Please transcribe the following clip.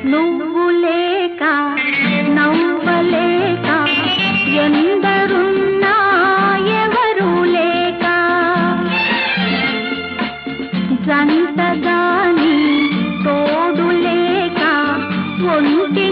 నువ్వు లేక నవ్వలేక ఎందరున్నా ఎవరు లేక జంటగాని తోడు లేక ఒంటి